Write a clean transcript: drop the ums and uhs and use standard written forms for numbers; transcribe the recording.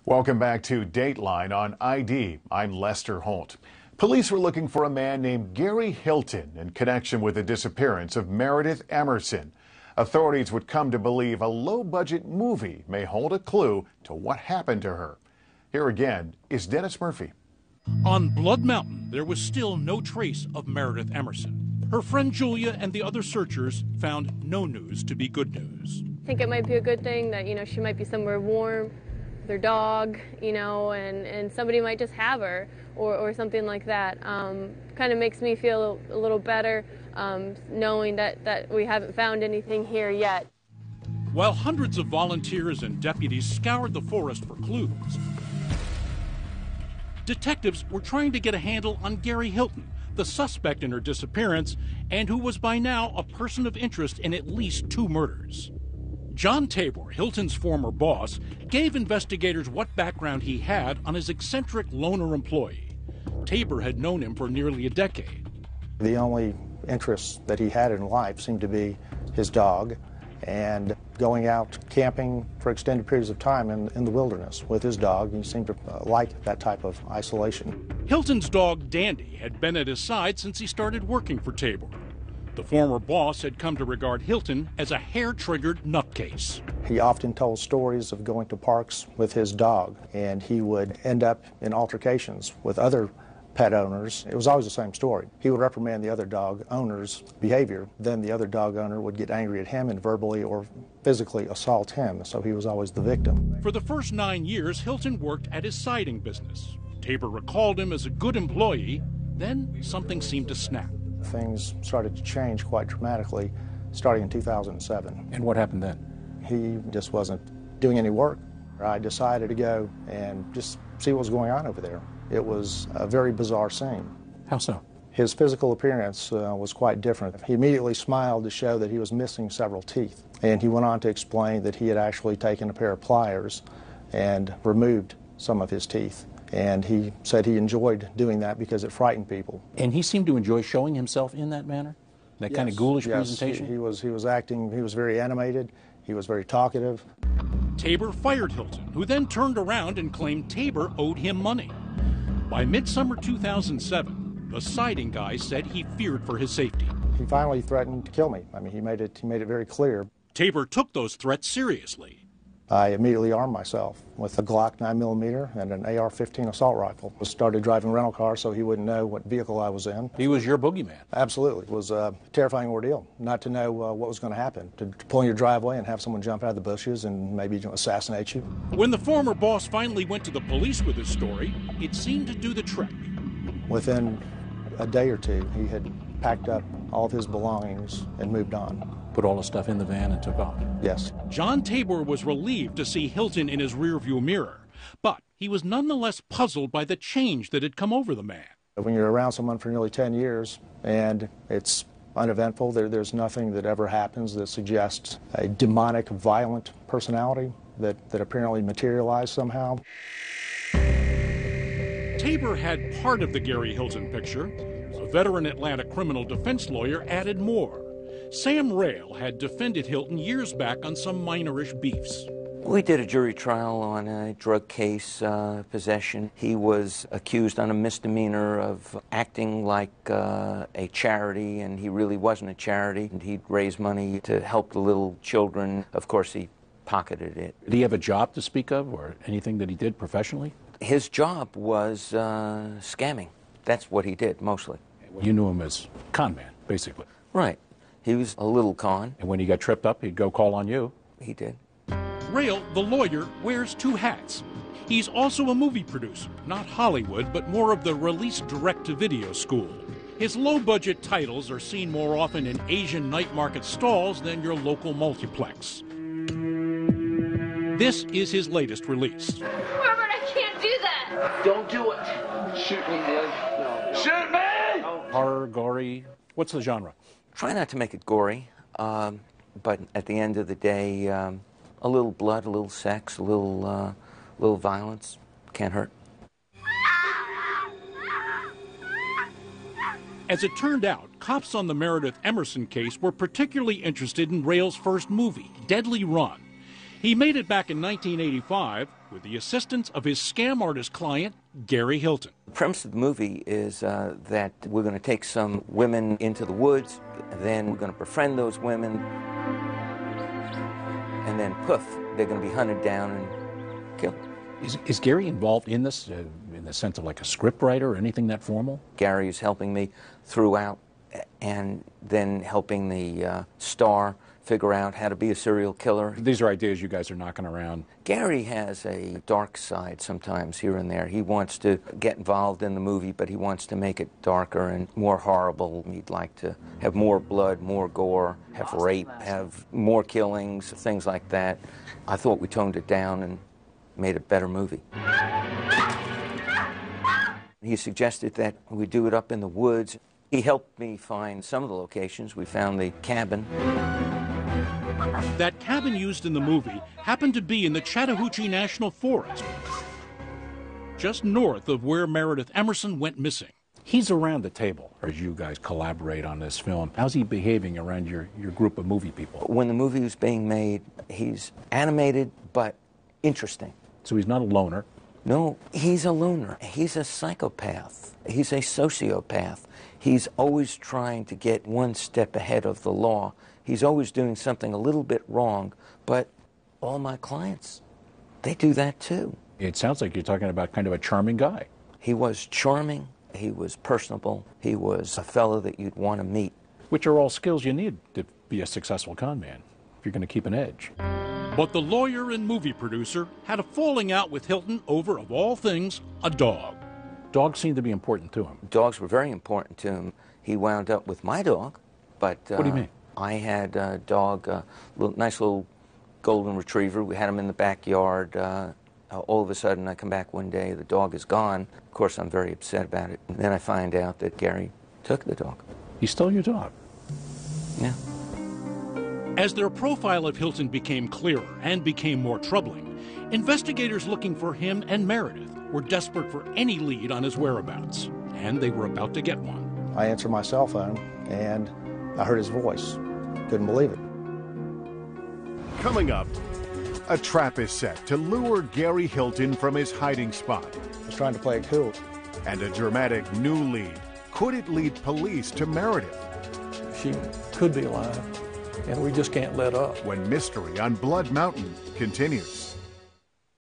Welcome back to Dateline on ID. I'm Lester Holt. Police were looking for a man named Gary Hilton in connection with the disappearance of Meredith Emerson. Authorities would come to believe a low-budget movie may hold a clue to what happened to her. Here again is Dennis Murphy. On Blood Mountain, there was still no trace of Meredith Emerson. Her friend Julia and the other searchers found no news to be good news. I think it might be a good thing that, she might be somewhere warm, their dog, and somebody might just have her or something like that. Kind of makes me feel a little better knowing that we haven't found anything here yet. While hundreds of volunteers and deputies scoured the forest for clues, detectives were trying to get a handle on Gary Hilton, the suspect in her disappearance, and who was by now a person of interest in at least 2 murders. John Tabor, Hilton's former boss, gave investigators what background he had on his eccentric loner employee. Tabor had known him for nearly a decade. The only interests that he had in life seemed to be his dog and going out camping for extended periods of time in the wilderness with his dog. He seemed to like that type of isolation. Hilton's dog, Dandy, had been at his side since he started working for Tabor. The former boss had come to regard Hilton as a hair-triggered nutcase. He often told stories of going to parks with his dog, and he would end up in altercations with other pet owners. It was always the same story. He would reprimand the other dog owner's behavior. Then the other dog owner would get angry at him and verbally or physically assault him, so he was always the victim. For the first 9 years, Hilton worked at his siding business. Tabor recalled him as a good employee. Then something seemed to snap. Things started to change quite dramatically starting in 2007. And what happened then? He just wasn't doing any work. I decided to go and just see what was going on over there. It was a very bizarre scene. How so? His physical appearance was quite different. He immediately smiled to show that he was missing several teeth. And he went on to explain that he had actually taken a pair of pliers and removed some of his teeth. And he said he enjoyed doing that because it frightened people. And he seemed to enjoy showing himself in that manner? That kind of ghoulish presentation? He was acting, he was very animated, he was very talkative. Tabor fired Hilton, who then turned around and claimed Tabor owed him money. By midsummer 2007, the siding guy said he feared for his safety. He finally threatened to kill me. I mean, he made it very clear. Tabor took those threats seriously. I immediately armed myself with a Glock 9mm and an AR-15 assault rifle. I started driving a rental car so he wouldn't know what vehicle I was in. He was your boogeyman. Absolutely. It was a terrifying ordeal, not to know what was going to happen, to pull in your driveway and have someone jump out of the bushes and maybe assassinate you. When the former boss finally went to the police with his story, it seemed to do the trick. Within a day or two, he had packed up all of his belongings and moved on. Put all the stuff in the van and took off? Yes. John Tabor was relieved to see Hilton in his rearview mirror, but he was nonetheless puzzled by the change that had come over the man. When you're around someone for nearly 10 years and it's uneventful, there's nothing that ever happens that suggests a demonic, violent personality that apparently materialized somehow. Tabor had part of the Gary Hilton picture. A veteran Atlanta criminal defense lawyer added more. Sam Rail had defended Hilton years back on some minorish beefs. We did a jury trial on a drug case, possession. He was accused on a misdemeanor of acting like a charity, and he really wasn't a charity. And he'd raise money to help the little children. Of course, he pocketed it. Did he have a job to speak of or anything that he did professionally? His job was scamming. That's what he did, mostly. You knew him as con man, basically. Right. He was a little con. And when he got tripped up, he'd go call on you. He did. Rail, the lawyer, wears 2 hats. He's also a movie producer, not Hollywood, but more of the release direct-to-video school. His low-budget titles are seen more often in Asian night market stalls than your local multiplex. This is his latest release. Robert, I can't do that! Don't do it! Shoot me, man. No. Shoot me! Horror, gory, what's the genre? Try not to make it gory, but at the end of the day, a little blood, a little sex, a little violence can't hurt. As it turned out, cops on the Meredith Emerson case were particularly interested in Rail's first movie, Deadly Run. He made it back in 1985 with the assistance of his scam artist client, Gary Hilton. The premise of the movie is that we're going to take some women into the woods, then we're going to befriend those women, and then poof, they're going to be hunted down and killed. Is Gary involved in this in the sense of like a script writer or anything that formal? Gary is helping me throughout and then helping the star figure out how to be a serial killer. These are ideas you guys are knocking around. Gary has a dark side sometimes here and there. He wants to get involved in the movie, but he wants to make it darker and more horrible. He'd like to have more blood, more gore, have rape, have more killings, things like that. I thought we toned it down and made a better movie. He suggested that we do it up in the woods. He helped me find some of the locations. We found the cabin. That cabin used in the movie happened to be in the Chattahoochee National Forest, just north of where Meredith Emerson went missing. He's around the table as you guys collaborate on this film. How's he behaving around your group of movie people? When the movie was being made, he's animated but interesting. So he's not a loner? No, he's a loner. He's a psychopath. He's a sociopath. He's always trying to get one step ahead of the law. He's always doing something a little bit wrong, but all my clients, they do that too. It sounds like you're talking about kind of a charming guy. He was charming, he was personable, he was a fellow that you'd want to meet. Which are all skills you need to be a successful con man, if you're going to keep an edge. But the lawyer and movie producer had a falling out with Hilton over, of all things, a dog. Dogs seem to be important to him. Dogs were very important to him. He wound up with my dog, but... What do you mean? I had a dog, nice little golden retriever. We had him in the backyard. All of a sudden, I come back one day, the dog is gone. Of course, I'm very upset about it. And then I find out that Gary took the dog. He stole your dog? Yeah. As their profile of Hilton became clearer and became more troubling, investigators looking for him and Meredith were desperate for any lead on his whereabouts, and they were about to get one. I answered my cell phone, and I heard his voice. Couldn't believe it. Coming up, a trap is set to lure Gary Hilton from his hiding spot. I was trying to play it cool. And a dramatic new lead. Could it lead police to Meredith? She could be alive, and we just can't let up. When Mystery on Blood Mountain continues.